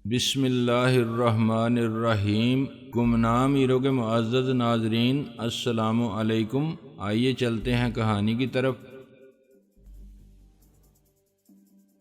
بسم اللہ الرحمن الرحیم۔ گمنام ہیرو کے معزز ناظرین، السلام علیکم۔ آئیے چلتے ہیں کہانی کی طرف۔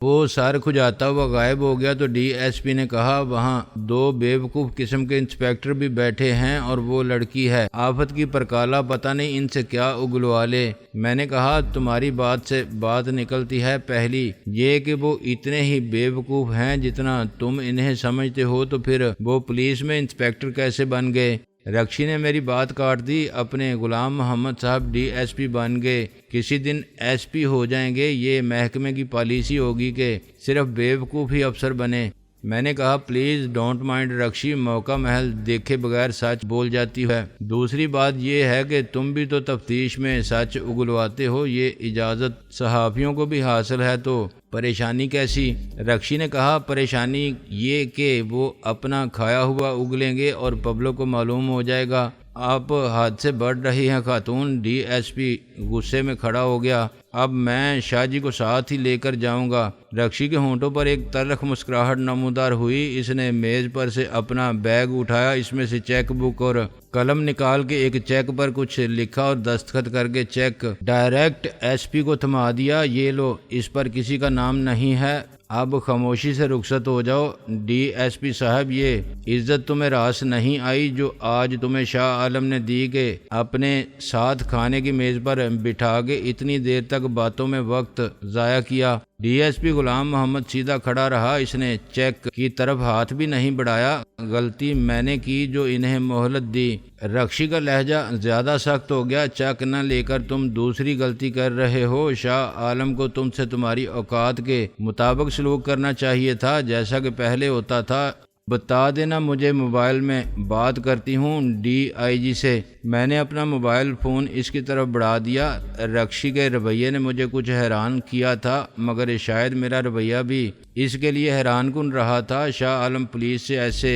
وہ سر کھجاتا ہوا غائب ہو گیا تو ڈی ایس پی نے کہا، وہاں دو بیوقوف قسم کے انسپیکٹر بھی بیٹھے ہیں اور وہ لڑکی ہے، آفت کی پرکالہ، پتہ نہیں ان سے کیا اگلوا لے۔ میں نے کہا، تمہاری بات سے بات نکلتی ہے، پہلی یہ کہ وہ اتنے ہی بیوقوف ہیں جتنا تم انہیں سمجھتے ہو، تو پھر وہ پولیس میں انسپیکٹر کیسے بن گئے؟ رکشی نے میری بات کاٹ دی۔ اپنے غلام محمد صاحب ڈی ایس پی بن گئے، کسی دن ایس پی ہو جائیں گے۔ یہ محکمے کی پالیسی ہوگی کہ صرف بیوقوف ہی افسر بنے۔ میں نے کہا، پلیز ڈونٹ مائنڈ رکشی، موقع محل دیکھے بغیر سچ بول جاتی ہے۔ دوسری بات یہ ہے کہ تم بھی تو تفتیش میں سچ اگلواتے ہو، یہ اجازت صحافیوں کو بھی حاصل ہے، تو پریشانی کیسی؟ رکشی نے کہا، پریشانی یہ کہ وہ اپنا کھایا ہوا اگلیں گے اور پبلک کو معلوم ہو جائے گا۔ آپ حد سے بڑھ رہی ہیں خاتون۔ ڈی ایس پی غصے میں کھڑا ہو گیا۔ اب میں شاہ جی کو ساتھ ہی لے کر جاؤں گا۔ رکشی کے ہونٹوں پر ایک تلخ مسکراہٹ نمودار ہوئی۔ اس نے میز پر سے اپنا بیگ اٹھایا، اس میں سے چیک بک اور قلم نکال کے ایک چیک پر کچھ لکھا اور دستخط کر کے چیک ڈائریکٹ ایس پی کو تھما دیا۔ یہ لو، اس پر کسی کا نام نہیں ہے، اب خاموشی سے رخصت ہو جاؤ۔ ڈی ایس پی صاحب، یہ عزت تمہیں راس نہیں آئی جو آج تمہیں شاہ عالم نے دی کہ اپنے ساتھ کھانے کی میز پر بٹھا کے اتنی دیر تک باتوں میں وقت ضائع کیا۔ ڈی ایس پی غلام محمد سیدھا کھڑا رہا، اس نے چیک کی طرف ہاتھ بھی نہیں بڑھایا۔ غلطی میں نے کی جو انہیں مہلت دی۔ رکشی کا لہجہ زیادہ سخت ہو گیا۔ چیک نہ لے کر تم دوسری غلطی کر رہے ہو۔ شاہ عالم کو تم سے تمہاری اوقات کے مطابق سلوک کرنا چاہیے تھا، جیسا کہ پہلے ہوتا تھا۔ بتا دینا، مجھے موبائل میں بات کرتی ہوں ڈی آئی جی سے۔ میں نے اپنا موبائل فون اس کی طرف بڑھا دیا۔ رکشی کے رویے نے مجھے کچھ حیران کیا تھا، مگر شاید میرا رویہ بھی اس کے لیے حیران کن رہا تھا۔ شاہ عالم پولیس سے ایسے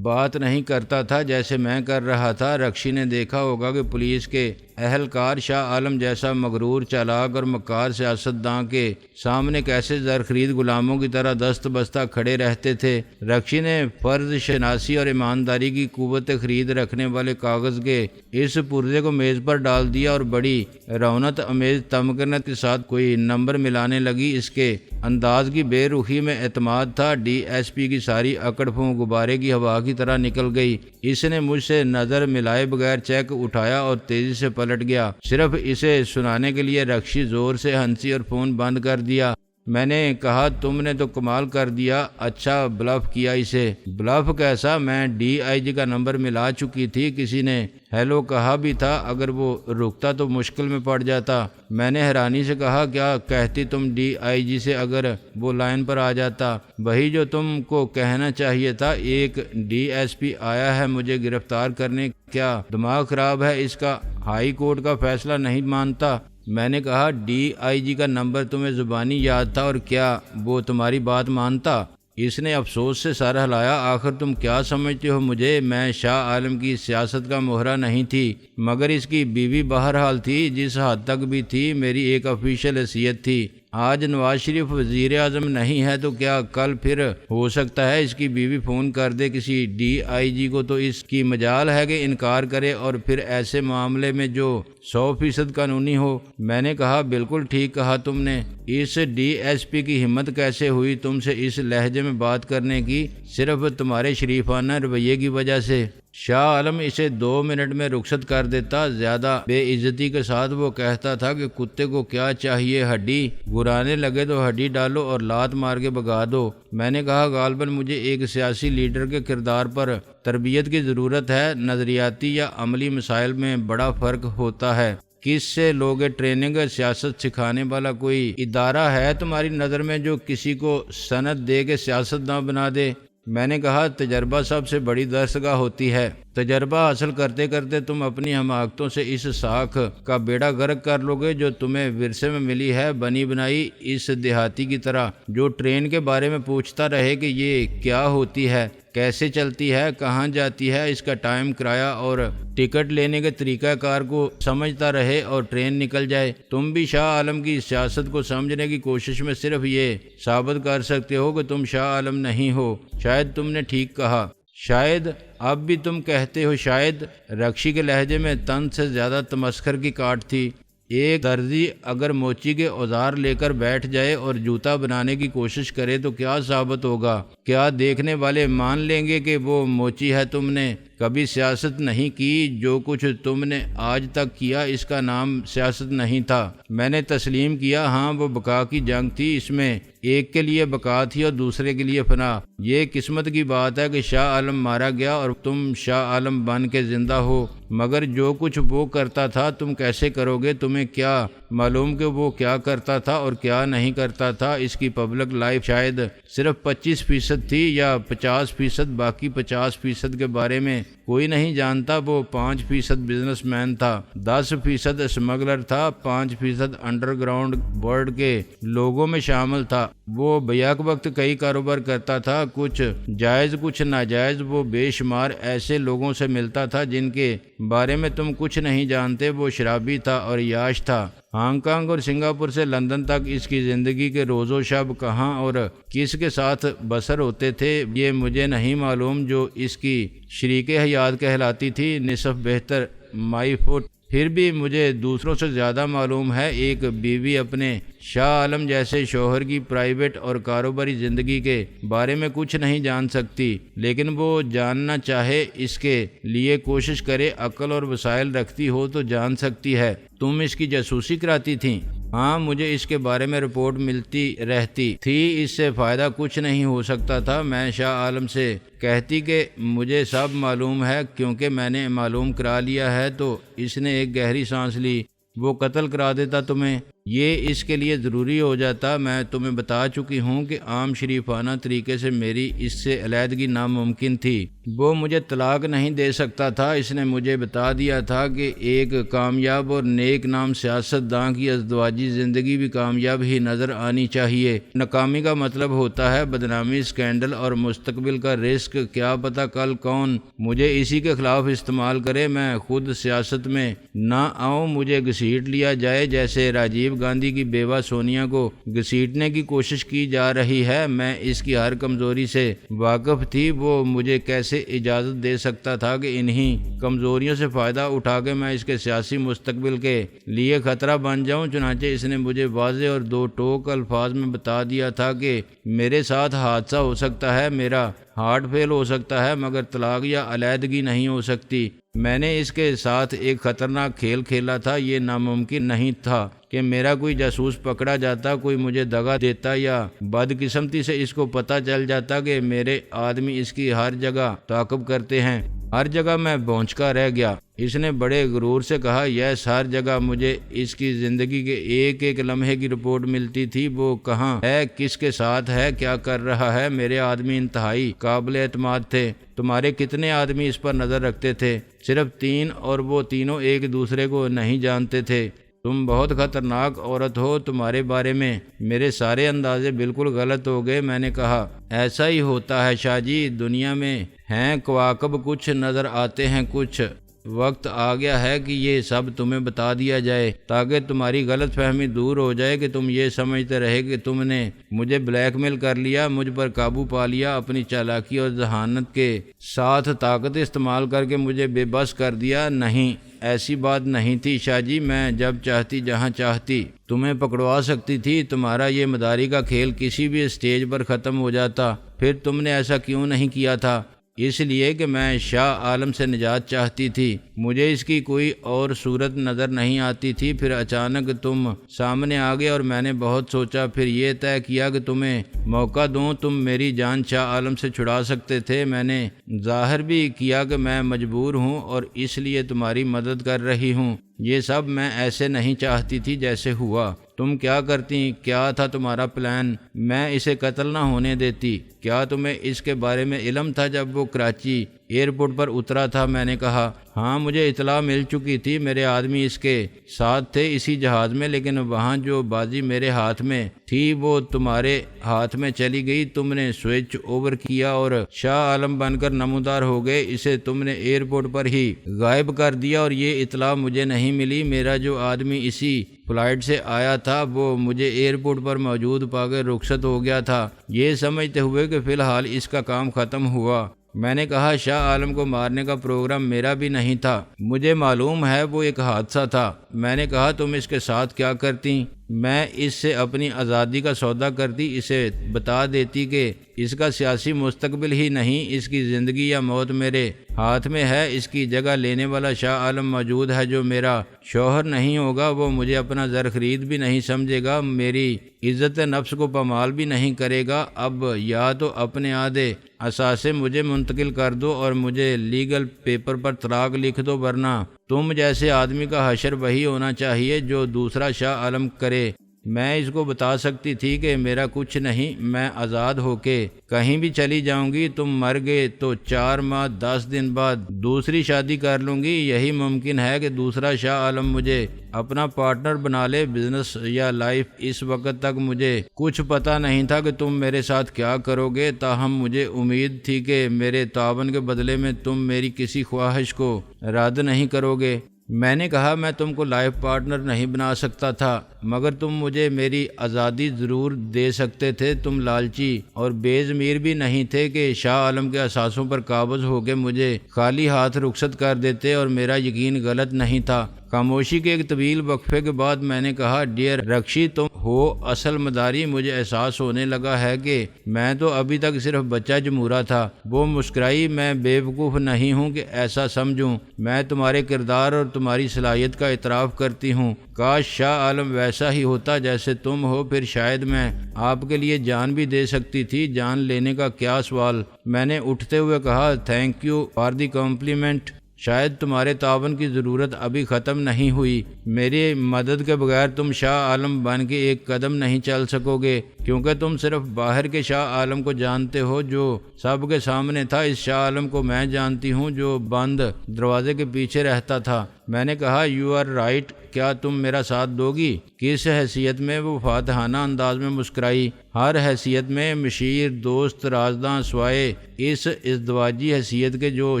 بات نہیں کرتا تھا جیسے میں کر رہا تھا۔ رکشی نے دیکھا ہوگا کہ پولیس کے اہلکار شاہ عالم جیسا مغرور، چالاک اور مکار سیاستداں کے سامنے کیسے زرخرید غلاموں کی طرح دست بستہ کھڑے رہتے تھے۔ رکشی نے فرض شناسی اور ایمانداری کی قوت خرید رکھنے والے کاغذ کے اس پرزے کو میز پر ڈال دیا اور بڑی رونت امیز تمکنت کے ساتھ کوئی نمبر ملانے لگی۔ اس کے انداز کی بے رخی میں اعتماد تھا۔ ڈی ایس پی کی ساری اکڑ پھونک غبارے کی ہوا کی طرح نکل گئی۔ اس نے مجھ سے نظر ملائے بغیر چیک اٹھایا اور تیزی سے پلٹ گیا، صرف اسے سنانے کے لیے۔ رکشی زور سے ہنسی اور فون بند کر دیا۔ میں نے کہا، تم نے تو کمال کر دیا، اچھا بلف کیا اسے۔ بلف کیسا؟ میں ڈی آئی جی کا نمبر ملا چکی تھی، کسی نے ہیلو کہا بھی تھا، اگر وہ رکتا تو مشکل میں پڑ جاتا۔ میں نے حیرانی سے کہا، کیا کہتی تم ڈی آئی جی سے اگر وہ لائن پر آ جاتا؟ وہی جو تم کو کہنا چاہیے تھا، ایک ڈی ایس پی آیا ہے مجھے گرفتار کرنے۔ کیا دماغ خراب ہے اس کا؟ ہائی کورٹ کا فیصلہ نہیں مانتا؟ میں نے کہا، ڈی آئی جی کا نمبر تمہیں زبانی یاد تھا، اور کیا وہ تمہاری بات مانتا؟ اس نے افسوس سے سر ہلایا۔ آخر تم کیا سمجھتے ہو مجھے؟ میں شاہ عالم کی سیاست کا مہرہ نہیں تھی، مگر اس کی بیوی بہرحال تھی، جس حد تک بھی تھی میری ایک آفیشیل حیثیت تھی۔ آج نواز شریف وزیر اعظم نہیں ہے تو کیا کل پھر ہو سکتا ہے اس کی بیوی فون کر دے کسی ڈی آئی جی کو، تو اس کی مجال ہے کہ انکار کرے، اور پھر ایسے معاملے میں جو 100% قانونی ہو۔ میں نے کہا، بالکل ٹھیک کہا تم نے۔ اس ڈی ایس پی کی ہمت کیسے ہوئی تم سے اس لہجے میں بات کرنے کی؟ صرف تمہارے شریفانہ رویے کی وجہ سے۔ شاہ عالم اسے 2 منٹ میں رخصت کر دیتا۔ زیادہ بے عزتی کے ساتھ وہ کہتا تھا کہ کتے کو کیا چاہیے، ہڈی گرانے لگے تو ہڈی ڈالو اور لات مار کے بگا دو۔ میں نے کہا، غالباً مجھے ایک سیاسی لیڈر کے کردار پر تربیت کی ضرورت ہے۔ نظریاتی یا عملی مسائل میں بڑا فرق ہوتا ہے۔ کس سے لوگے ٹریننگ؟ سیاست سکھانے والا کوئی ادارہ ہے تمہاری نظر میں جو کسی کو سند دے کے سیاستداں بنا دے؟ میں نے کہا، تجربہ سب سے بڑی درسگاہ ہوتی ہے۔ تجربہ حاصل کرتے کرتے تم اپنی حماقتوں سے اس ساکھ کا بیڑا غرق کر لو گے جو تمہیں ورثے میں ملی ہے، بنی بنائی، اس دیہاتی کی طرح جو ٹرین کے بارے میں پوچھتا رہے کہ یہ کیا ہوتی ہے۔ کیسے چلتی ہے، کہاں جاتی ہے، اس کا ٹائم، کرایہ اور ٹکٹ لینے کے طریقہ کار کو سمجھتا رہے اور ٹرین نکل جائے۔ تم بھی شاہ عالم کی سیاست کو سمجھنے کی کوشش میں صرف یہ ثابت کر سکتے ہو کہ تم شاہ عالم نہیں ہو۔ شاید تم نے ٹھیک کہا، شاید اب بھی تم کہتے ہو شاید۔ رکشی کے لہجے میں تن سے زیادہ تمسخر کی کاٹ تھی۔ ایک درزی اگر موچی کے اوزار لے کر بیٹھ جائے اور جوتا بنانے کی کوشش کرے تو کیا ثابت ہوگا؟ کیا دیکھنے والے مان لیں گے کہ وہ موچی ہے؟ تم نے کبھی سیاست نہیں کی، جو کچھ تم نے آج تک کیا اس کا نام سیاست نہیں تھا۔ میں نے تسلیم کیا، ہاں وہ بقا کی جنگ تھی، اس میں ایک کے لیے بقا تھی اور دوسرے کے لیے فنا۔ یہ قسمت کی بات ہے کہ شاہ عالم مارا گیا اور تم شاہ عالم بن کے زندہ ہو، مگر جو کچھ وہ کرتا تھا تم کیسے کرو گے؟ تمہیں کیا معلوم کہ وہ کیا کرتا تھا اور کیا نہیں کرتا تھا؟ اس کی پبلک لائف شاید صرف 25% تھی یا 50%، باقی 50% کے بارے میں کوئی نہیں جانتا۔ وہ 5% بزنس مین تھا، 10% اسمگلر تھا، 5% انڈر گراؤنڈ ورلڈ کے لوگوں میں شامل تھا۔ وہ بیک وقت کئی کاروبار کرتا تھا، کچھ جائز کچھ ناجائز۔ وہ بے شمار ایسے لوگوں سے ملتا تھا جن کے بارے میں تم کچھ نہیں جانتے۔ وہ شرابی تھا اور عیاش تھا۔ ہانگ کانگ اور سنگاپور سے لندن تک اس کی زندگی کے روز و شب کہاں اور کس کے ساتھ بسر ہوتے تھے یہ مجھے نہیں معلوم۔ جو اس کی شریک حیات کہلاتی تھی، نصف بہتر مائی فٹ، پھر بھی مجھے دوسروں سے زیادہ معلوم ہے۔ ایک بیوی اپنے شاہ عالم جیسے شوہر کی پرائیویٹ اور کاروباری زندگی کے بارے میں کچھ نہیں جان سکتی، لیکن وہ جاننا چاہے، اس کے لیے کوشش کرے، عقل اور وسائل رکھتی ہو تو جان سکتی ہے۔ تم اس کی جاسوسی کراتی تھی؟ ہاں، مجھے اس کے بارے میں رپورٹ ملتی رہتی تھی، اس سے فائدہ کچھ نہیں ہو سکتا تھا۔ میں شاہ عالم سے کہتی کہ مجھے سب معلوم ہے، کیونکہ میں نے معلوم کرا لیا ہے، تو اس نے ایک گہری سانس لی۔ وہ قتل کرا دیتا تمہیں؟ یہ اس کے لیے ضروری ہو جاتا؟ میں تمہیں بتا چکی ہوں کہ عام شریفانہ طریقے سے میری اس سے علیحدگی ناممکن تھی۔ وہ مجھے طلاق نہیں دے سکتا تھا۔ اس نے مجھے بتا دیا تھا کہ ایک کامیاب اور نیک نام سیاست داں کی ازدواجی زندگی بھی کامیاب ہی نظر آنی چاہیے۔ ناکامی کا مطلب ہوتا ہے بدنامی، اسکینڈل اور مستقبل کا رسک۔ کیا پتہ کل کون مجھے اسی کے خلاف استعمال کرے۔ میں خود سیاست میں نہ آؤں، مجھے گھسیٹ لیا جائے جیسے راجیو گاندھی کی بیوہ سونیا کو گھسیٹنے کی کوشش کی جا رہی ہے۔ میں اس کی ہر کمزوری سے واقف تھی۔ وہ مجھے کیسے اجازت دے سکتا تھا کہ انہی کمزوریوں سے فائدہ اٹھا کے میں اس کے سیاسی مستقبل کے لیے خطرہ بن جاؤں؟ چنانچہ اس نے مجھے واضح اور دو ٹوک الفاظ میں بتا دیا تھا کہ میرے ساتھ حادثہ ہو سکتا ہے، میرا ہارٹ فیل ہو سکتا ہے، مگر طلاق یا علیحدگی نہیں ہو سکتی۔ میں نے اس کے ساتھ ایک خطرناک کھیل کھیلا تھا۔ یہ ناممکن نہیں تھا کہ میرا کوئی جاسوس پکڑا جاتا، کوئی مجھے دغا دیتا یا بدقسمتی سے اس کو پتہ چل جاتا کہ میرے آدمی اس کی ہر جگہ تعاقب کرتے ہیں۔ ہر جگہ میں بونچکا رہ گیا۔ اس نے بڑے غرور سے کہا، یس، ہر جگہ مجھے اس کی زندگی کے ایک ایک لمحے کی رپورٹ ملتی تھی۔ وہ کہاں ہے، کس کے ساتھ ہے، کیا کر رہا ہے۔ میرے آدمی انتہائی قابل اعتماد تھے۔ تمہارے کتنے آدمی اس پر نظر رکھتے تھے؟ صرف 3، اور وہ تینوں ایک دوسرے کو نہیں جانتے تھے۔ تم بہت خطرناک عورت ہو، تمہارے بارے میں میرے سارے اندازے بالکل غلط ہو گئے۔ میں نے کہا، ایسا ہی ہوتا ہے شاہ جی، دنیا میں ہیں کواکب، کچھ نظر آتے ہیں کچھ۔ وقت آ گیا ہے کہ یہ سب تمہیں بتا دیا جائے تاکہ تمہاری غلط فہمی دور ہو جائے کہ تم یہ سمجھتے رہے کہ تم نے مجھے بلیک میل کر لیا، مجھ پر قابو پا لیا، اپنی چالاکی اور ذہانت کے ساتھ طاقت استعمال کر کے مجھے بے بس کر دیا۔ نہیں، ایسی بات نہیں تھی شاہ جی۔ میں جب چاہتی جہاں چاہتی تمہیں پکڑوا سکتی تھی۔ تمہارا یہ مداری کا کھیل کسی بھی اسٹیج پر ختم ہو جاتا۔ پھر تم نے ایسا کیوں نہیں کیا تھا؟ اس لیے کہ میں شاہ عالم سے نجات چاہتی تھی، مجھے اس کی کوئی اور صورت نظر نہیں آتی تھی۔ پھر اچانک تم سامنے آ گئے اور میں نے بہت سوچا، پھر یہ طے کیا کہ تمہیں موقع دوں۔ تم میری جان شاہ عالم سے چھڑا سکتے تھے۔ میں نے ظاہر بھی کیا کہ میں مجبور ہوں اور اس لیے تمہاری مدد کر رہی ہوں۔ یہ سب میں ایسے نہیں چاہتی تھی جیسے ہوا۔ تم کیا کرتی؟ کیا تھا تمہارا پلان؟ میں اسے قتل نہ ہونے دیتی۔ کیا تمہیں اس کے بارے میں علم تھا جب وہ کراچی ایئرپورٹ پر اترا تھا؟ میں نے کہا، ہاں مجھے اطلاع مل چکی تھی، میرے آدمی اس کے ساتھ تھے اسی جہاز میں، لیکن وہاں جو بازی میرے ہاتھ میں تھی وہ تمہارے ہاتھ میں چلی گئی، تم نے سوئچ اوور کیا اور شاہ عالم بن کر نمودار ہو گئے، اسے تم نے ایئرپورٹ پر ہی غائب کر دیا اور یہ اطلاع مجھے نہیں ملی۔ میرا جو آدمی اسی فلائٹ سے آیا تھا وہ مجھے ایئرپورٹ پر موجود پا کر رخصت ہو گیا تھا، یہ سمجھتے ہوئے کہ فی الحال اس کا کام ختم ہوا۔ میں نے کہا شاہ عالم کو مارنے کا پروگرام میرا بھی نہیں تھا، مجھے معلوم ہے وہ ایک حادثہ تھا۔ میں نے کہا تم اس کے ساتھ کیا کرتی؟ میں اس سے اپنی آزادی کا سودا کرتی، اسے بتا دیتی کہ اس کا سیاسی مستقبل ہی نہیں، اس کی زندگی یا موت میرے ہاتھ میں ہے، اس کی جگہ لینے والا شاہ عالم موجود ہے جو میرا شوہر نہیں ہوگا، وہ مجھے اپنا زر خرید بھی نہیں سمجھے گا، میری عزت نفس کو پامال بھی نہیں کرے گا۔ اب یا تو اپنے آدھے اثاثے مجھے منتقل کر دو اور مجھے لیگل پیپر پر طلاق لکھ دو، ورنہ تم جیسے آدمی کا حشر وہی ہونا چاہیے جو دوسرا شاہ عالم کرے۔ میں اس کو بتا سکتی تھی کہ میرا کچھ نہیں، میں آزاد ہو کے کہیں بھی چلی جاؤں گی، تم مر گئے تو 4 ماہ 10 دن بعد دوسری شادی کر لوں گی، یہی ممکن ہے کہ دوسرا شاہ عالم مجھے اپنا پارٹنر بنا لے، بزنس یا لائف۔ اس وقت تک مجھے کچھ پتہ نہیں تھا کہ تم میرے ساتھ کیا کرو گے، تاہم مجھے امید تھی کہ میرے تعاون کے بدلے میں تم میری کسی خواہش کو رد نہیں کرو گے۔ میں نے کہا میں تم کو لائف پارٹنر نہیں بنا سکتا تھا، مگر تم مجھے میری آزادی ضرور دے سکتے تھے، تم لالچی اور بے ضمیر بھی نہیں تھے کہ شاہ عالم کے اثاثوں پر قابض ہو کے مجھے خالی ہاتھ رخصت کر دیتے، اور میرا یقین غلط نہیں تھا۔ خاموشی کے ایک طویل وقفے کے بعد میں نے کہا ڈیئر رکشی تم ہو اصل مداری، مجھے احساس ہونے لگا ہے کہ میں تو ابھی تک صرف بچہ جمورا تھا۔ وہ مسکرائی، میں بیوقوف نہیں ہوں کہ ایسا سمجھوں، میں تمہارے کردار اور تمہاری صلاحیت کا اعتراف کرتی ہوں، کاش شاہ عالم ویسا ہی ہوتا جیسے تم ہو، پھر شاید میں آپ کے لیے جان بھی دے سکتی تھی۔ جان لینے کا کیا سوال، میں نے اٹھتے ہوئے کہا thank you for the complement, شاید تمہارے تعاون کی ضرورت ابھی ختم نہیں ہوئی، میری مدد کے بغیر تم شاہ عالم بن کے ایک قدم نہیں چل سکو گے، کیونکہ تم صرف باہر کے شاہ عالم کو جانتے ہو جو سب کے سامنے تھا، اس شاہ عالم کو میں جانتی ہوں جو بند دروازے کے پیچھے رہتا تھا۔ میں نے کہا یو آر رائٹ، کیا تم میرا ساتھ دو گی؟ کس حیثیت میں؟ وہ فاتحانہ انداز میں مسکرائی۔ ہر حیثیت میں، مشیر، دوست، رازداں، سوائے اس ازدواجی حیثیت کے جو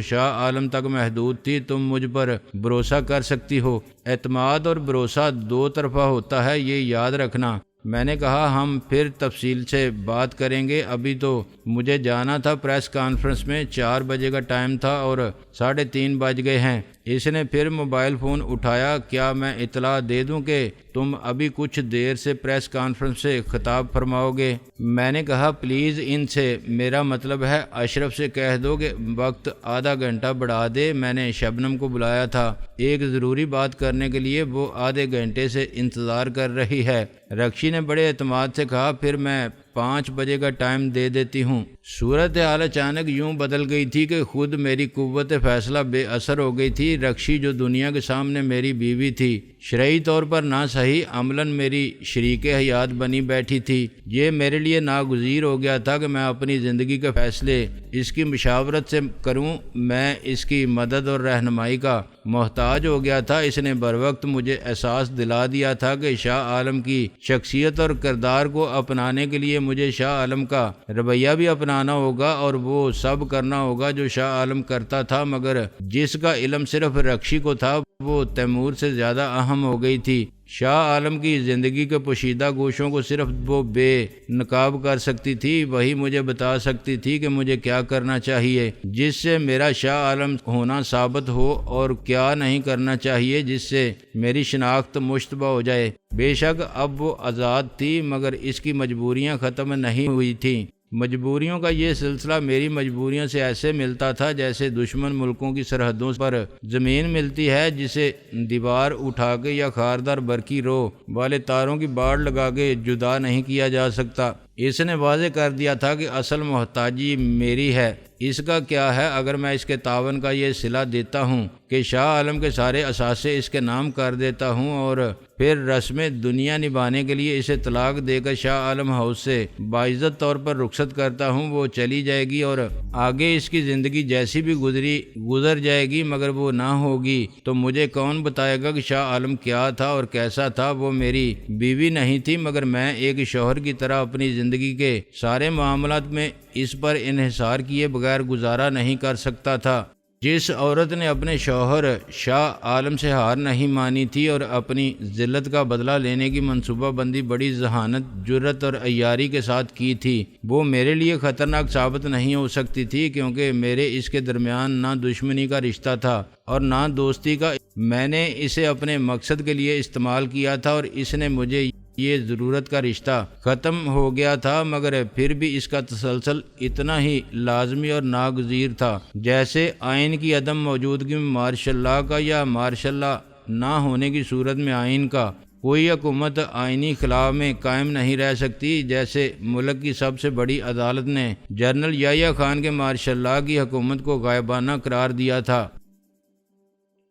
شاہ عالم تک محدود تھی۔ تم مجھ پر بھروسہ کر سکتی ہو، اعتماد اور بھروسہ دو طرفہ ہوتا ہے، یہ یاد رکھنا۔ میں نے کہا ہم پھر تفصیل سے بات کریں گے، ابھی تو مجھے جانا تھا پریس کانفرنس میں، 4 بجے کا ٹائم تھا اور 3:30 بج گئے ہیں۔ اس نے پھر موبائل فون اٹھایا، کیا میں اطلاع دے دوں کہ تم ابھی کچھ دیر سے پریس کانفرنس سے خطاب فرماؤ گے؟ میں نے کہا پلیز ان سے، میرا مطلب ہے اشرف سے کہہ دو کہ وقت آدھا گھنٹہ بڑھا دے، میں نے شبنم کو بلایا تھا ایک ضروری بات کرنے کے لیے، وہ آدھے گھنٹے سے انتظار کر رہی ہے۔ رکشی نے بڑے اعتماد سے کہا پھر میں 5 بجے کا ٹائم دے دیتی ہوں۔ صورتحال اچانک یوں بدل گئی تھی کہ خود میری قوت فیصلہ بے اثر ہو گئی تھی۔ رکشی جو دنیا کے سامنے میری بیوی تھی، شرعی طور پر نہ صحیح، عملاً میری شریک حیات بنی بیٹھی تھی، یہ میرے لیے ناگزیر ہو گیا تھا کہ میں اپنی زندگی کے فیصلے اس کی مشاورت سے کروں، میں اس کی مدد اور رہنمائی کا محتاج ہو گیا تھا۔ اس نے بروقت مجھے احساس دلا دیا تھا کہ شاہ عالم کی شخصیت اور کردار کو اپنانے کے لیے مجھے شاہ عالم کا رویہ بھی اپنانا ہوگا اور وہ سب کرنا ہوگا جو شاہ عالم کرتا تھا، مگر جس کا علم صرف رکشی کو تھا وہ تیمور سے زیادہ اہم ہو گئی تھی۔ شاہ عالم کی زندگی کے پوشیدہ گوشوں کو صرف وہ بے نقاب کر سکتی تھی، وہی مجھے بتا سکتی تھی کہ مجھے کیا کرنا چاہیے جس سے میرا شاہ عالم ہونا ثابت ہو، اور کیا نہیں کرنا چاہیے جس سے میری شناخت مشتبہ ہو جائے۔ بے شک اب وہ آزاد تھی، مگر اس کی مجبوریاں ختم نہیں ہوئی تھیں۔ مجبوریوں کا یہ سلسلہ میری مجبوریوں سے ایسے ملتا تھا جیسے دشمن ملکوں کی سرحدوں پر زمین ملتی ہے جسے دیوار اٹھا کے یا خاردار برقی رو والے تاروں کی باڑ لگا کے جدا نہیں کیا جا سکتا۔ اس نے واضح کر دیا تھا کہ اصل محتاجی میری ہے۔ اس کا کیا ہے اگر میں اس کے تعاون کا یہ صلہ دیتا ہوں کہ شاہ عالم کے سارے اثاثے اس کے نام کر دیتا ہوں اور پھر رسم دنیا نبھانے کے لیے اسے طلاق دے کر شاہ عالم ہاؤس سے باعزت طور پر رخصت کرتا ہوں۔ وہ چلی جائے گی اور آگے اس کی زندگی جیسی بھی گزر جائے گی، مگر وہ نہ ہوگی تو مجھے کون بتائے گا کہ شاہ عالم کیا تھا اور کیسا تھا۔ وہ میری بیوی نہیں تھی، مگر میں ایک شوہر کی طرح اپنی زندگی کے سارے معاملات میں اس پر انحصار کیے بغیر گزارا نہیں کر سکتا تھا۔ جس عورت نے اپنے شوہر شاہ عالم سے ہار نہیں مانی تھی اور اپنی ذلت کا بدلہ لینے کی منصوبہ بندی بڑی ذہانت، جرت اور عیاری کے ساتھ کی تھی، وہ میرے لیے خطرناک ثابت نہیں ہو سکتی تھی، کیونکہ میرے اس کے درمیان نہ دشمنی کا رشتہ تھا اور نہ دوستی کا۔ میں نے اسے اپنے مقصد کے لیے استعمال کیا تھا اور اس نے مجھے یہ ضرورت کا رشتہ ختم ہو گیا تھا، مگر پھر بھی اس کا تسلسل اتنا ہی لازمی اور ناگزیر تھا جیسے آئین کی عدم موجودگی میں مارشل لاء کا یا مارشل لاء نہ ہونے کی صورت میں آئین کا۔ کوئی حکومت آئینی خلا میں قائم نہیں رہ سکتی، جیسے ملک کی سب سے بڑی عدالت نے جنرل یحییٰ خان کے مارشل لاء کی حکومت کو غائبانہ قرار دیا تھا۔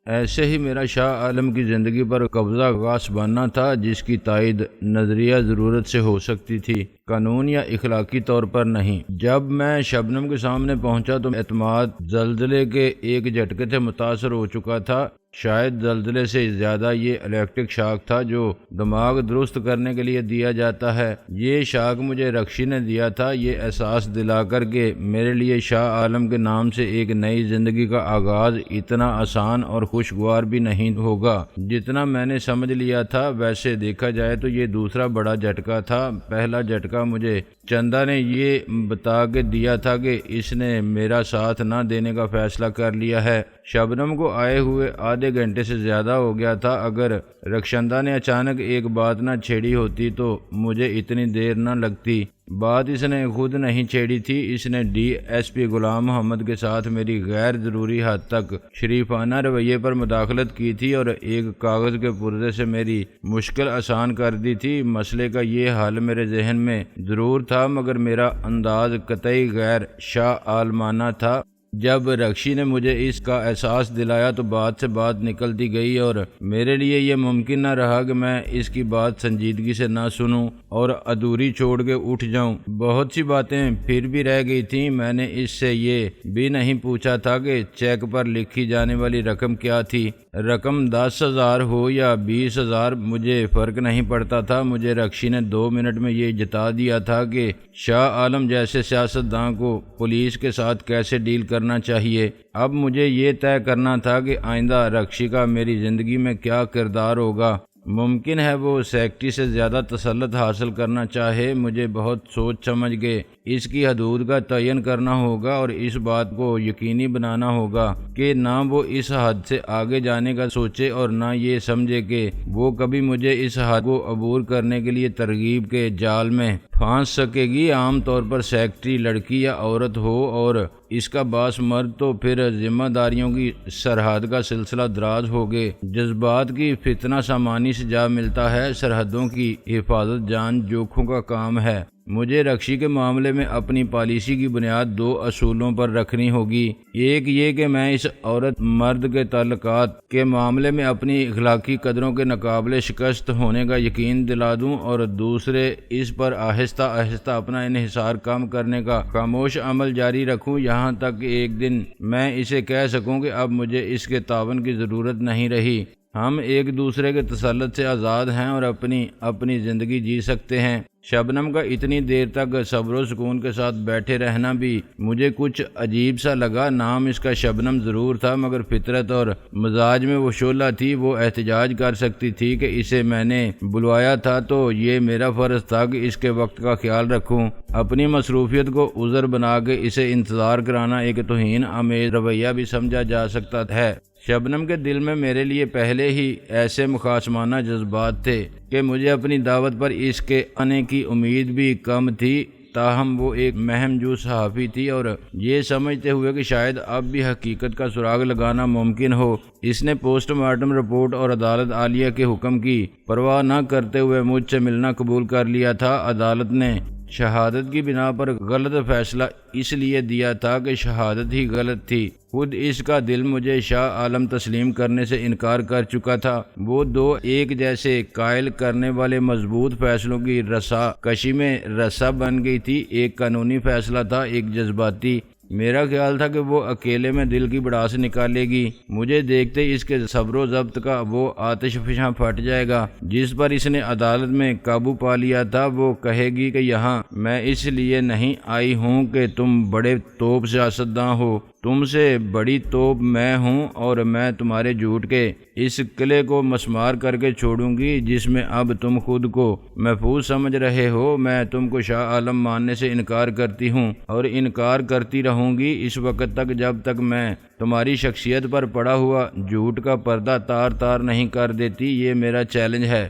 ایسے ہی میرا شاہ عالم کی زندگی پر قبضہ غاصبانہ تھا، جس کی تائید نظریہ ضرورت سے ہو سکتی تھی، قانون یا اخلاقی طور پر نہیں۔ جب میں شبنم کے سامنے پہنچا تو اعتماد زلزلے کے ایک جھٹکے سے متاثر ہو چکا تھا۔ شاید زلزلے سے زیادہ یہ الیکٹرک شاک تھا جو دماغ درست کرنے کے لیے دیا جاتا ہے۔ یہ شاک مجھے رکشی نے دیا تھا، یہ احساس دلا کر کہ میرے لیے شاہ عالم کے نام سے ایک نئی زندگی کا آغاز اتنا آسان اور خوشگوار بھی نہیں ہوگا جتنا میں نے سمجھ لیا تھا۔ ویسے دیکھا جائے تو یہ دوسرا بڑا جھٹکا تھا۔ پہلا جھٹکا مجھے چندا نے یہ بتا کے دیا تھا کہ اس نے میرا ساتھ نہ دینے کا فیصلہ کر لیا ہے۔ شبنم کو آئے ہوئے آدھے گھنٹے سے زیادہ ہو گیا تھا۔ اگر رخشندہ نے اچانک ایک بات نہ چھیڑی ہوتی تو مجھے اتنی دیر نہ لگتی۔ بات اس نے خود نہیں چھیڑی تھی، اس نے ڈی ایس پی غلام محمد کے ساتھ میری غیر ضروری حد تک شریفانہ رویے پر مداخلت کی تھی اور ایک کاغذ کے پرزے سے میری مشکل آسان کر دی تھی۔ مسئلے کا یہ حل میرے ذہن میں ضرور تھا، مگر میرا انداز قطعی غیر شاہ عالمانہ تھا۔ جب رکشی نے مجھے اس کا احساس دلایا تو بات سے بات نکلتی گئی اور میرے لیے یہ ممکن نہ رہا کہ میں اس کی بات سنجیدگی سے نہ سنوں اور ادھوری چھوڑ کے اٹھ جاؤں۔ بہت سی باتیں پھر بھی رہ گئی تھیں۔ میں نے اس سے یہ بھی نہیں پوچھا تھا کہ چیک پر لکھی جانے والی رقم کیا تھی۔ رقم 10,000 ہو یا 20,000 مجھے فرق نہیں پڑتا تھا۔ مجھے رکشی نے 2 منٹ میں یہ جتا دیا تھا کہ شاہ عالم جیسے سیاستداں کو پولیس کے ساتھ کیسے ڈیل کرنا چاہیے۔ اب مجھے یہ طے کرنا تھا کہ آئندہ رکشی کا میری زندگی میں کیا کردار ہوگا۔ ممکن ہے وہ سیکٹری سے زیادہ تسلط حاصل کرنا چاہے۔ مجھے بہت سوچ سمجھ کے اس کی حدود کا تعین کرنا ہوگا اور اس بات کو یقینی بنانا ہوگا کہ نہ وہ اس حد سے آگے جانے کا سوچے اور نہ یہ سمجھے کہ وہ کبھی مجھے اس حد کو عبور کرنے کے لیے ترغیب کے جال میں پھانس سکے گی۔ عام طور پر سیکٹری لڑکی یا عورت ہو اور اس کا باس مرد تو پھر ذمہ داریوں کی سرحد کا سلسلہ دراز ہوگے۔ جذبات کی فتنہ سامانی سے جا ملتا ہے، سرحدوں کی حفاظت جان جوکھوں کا کام ہے۔ مجھے رکشی کے معاملے میں اپنی پالیسی کی بنیاد 2 اصولوں پر رکھنی ہوگی۔ ایک یہ کہ میں اس عورت مرد کے تعلقات کے معاملے میں اپنی اخلاقی قدروں کے ناقابل شکست ہونے کا یقین دلا دوں، اور دوسرے اس پر آہستہ آہستہ اپنا انحصار کم کرنے کا خاموش عمل جاری رکھوں، یہاں تک کہ ایک دن میں اسے کہہ سکوں کہ اب مجھے اس کے تعاون کی ضرورت نہیں رہی۔ ہم ایک دوسرے کے تسلط سے آزاد ہیں اور اپنی زندگی جی سکتے ہیں۔ شبنم کا اتنی دیر تک صبر و سکون کے ساتھ بیٹھے رہنا بھی مجھے کچھ عجیب سا لگا۔ نام اس کا شبنم ضرور تھا، مگر فطرت اور مزاج میں وہ شعلہ تھی۔ وہ احتجاج کر سکتی تھی کہ اسے میں نے بلوایا تھا تو یہ میرا فرض تھا کہ اس کے وقت کا خیال رکھوں۔ اپنی مصروفیت کو عذر بنا کے اسے انتظار کرانا ایک توہین آمیز رویہ بھی سمجھا جا سکتا ہے۔ شبنم کے دل میں میرے لیے پہلے ہی ایسے مخاصمانہ جذبات تھے کہ مجھے اپنی دعوت پر اس کے آنے کی امید بھی کم تھی۔ تاہم وہ ایک مہم جو صحافی تھی اور یہ سمجھتے ہوئے کہ شاید اب بھی حقیقت کا سراغ لگانا ممکن ہو، اس نے پوسٹ مارٹم رپورٹ اور عدالت عالیہ کے حکم کی پرواہ نہ کرتے ہوئے مجھ سے ملنا قبول کر لیا تھا۔ عدالت نے شہادت کی بنا پر غلط فیصلہ اس لیے دیا تھا کہ شہادت ہی غلط تھی۔ خود اس کا دل مجھے شاہ عالم تسلیم کرنے سے انکار کر چکا تھا۔ وہ دو ایک جیسے قائل کرنے والے مضبوط فیصلوں کی رسا کشی میں رسا بن گئی تھی۔ ایک قانونی فیصلہ تھا، ایک جذباتی۔ میرا خیال تھا کہ وہ اکیلے میں دل کی بڑاس نکالے گی۔ مجھے دیکھتے اس کے صبر و ضبط کا وہ آتش فشاں پھٹ جائے گا جس پر اس نے عدالت میں قابو پا لیا تھا۔ وہ کہے گی کہ یہاں میں اس لیے نہیں آئی ہوں کہ تم بڑے توپ سیاستداں ہو، تم سے بڑی توپ میں ہوں، اور میں تمہارے جھوٹ کے اس قلعے کو مسمار کر کے چھوڑوں گی جس میں اب تم خود کو محفوظ سمجھ رہے ہو۔ میں تم کو شاہ عالم ماننے سے انکار کرتی ہوں اور انکار کرتی رہوں گی اس وقت تک جب تک میں تمہاری شخصیت پر پڑا ہوا جھوٹ کا پردہ تار تار نہیں کر دیتی۔ یہ میرا چیلنج ہے۔